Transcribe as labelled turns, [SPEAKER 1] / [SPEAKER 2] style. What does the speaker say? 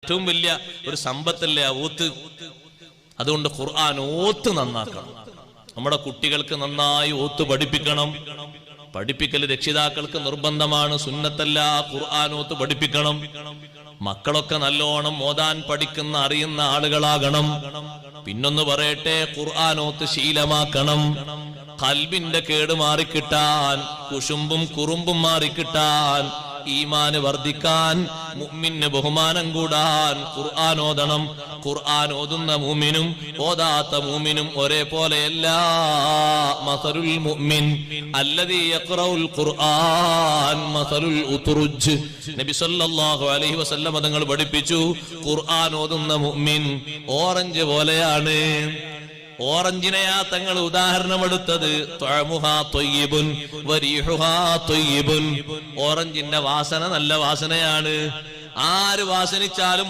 [SPEAKER 1] ഏറ്റവും വലിയ ഒരു സമ്പത്തല്ലേ ഓത്ത്. അതുകൊണ്ട് ഖുർആൻ ഓത്ത് നന്നാക്കണം. നമ്മുടെ കുട്ടികൾക്ക് നന്നായി ഓത്ത് പഠിപ്പിക്കണം. പഠിപ്പിക്കൽ രക്ഷിതാക്കൾക്ക് നിർബന്ധമാണ്, സുന്നത്തല്ല. ഖുർആൻ ഓത്ത് പഠിപ്പിക്കണം. മക്കളൊക്കെ നല്ലോണം ഓതാൻ പഠിക്കുന്ന അറിയുന്ന ആളുകളാകണം. പിന്നൊന്ന് പറയട്ടെ, ഖുർആൻ ഓത്ത് ശീലമാക്കണം. ഖൽബിന്റെ കേട് മാറിക്കിട്ടാൻ, കുശുമ്പും കുറുമ്പും മാറിക്കിട്ടാൻ, ഈമാന് വർദ്ധിക്കാൻ, മുഅ്മിന് ബഹുമാനം കൂടാൻ ഖുർആൻ ഓതണം. ഖുർആൻ ഓതുന്ന മുഅ്മിനും ഓതാത്ത മുഅ്മിനും ഒരേപോലെയല്ല. മസലുൽ മുഅ്മിൻ അല്ലദീ യഖറഉൽ ഖുർആൻ മസലുൽ ഉത്റുജ്. നബി സല്ലല്ലാഹു അലൈഹി വസല്ലം തങ്ങൾ പഠിപ്പിച്ചു, ഖുർആൻ ഓതുന്ന മുഅ്മിൻ ഓറഞ്ച് പോലെയാണ്. ഓറഞ്ചിനെയാ തങ്ങൾ ഉദാഹരണമെടുത്തത്. ത്വഅമുഹാ ത്വയ്യിബുൻ വരീഹുഹാ ത്വയ്യിബുൻ. ഓറഞ്ചിന്റെ വാസന നല്ല വാസനയാണ്. ആര് വാസനിച്ചാലും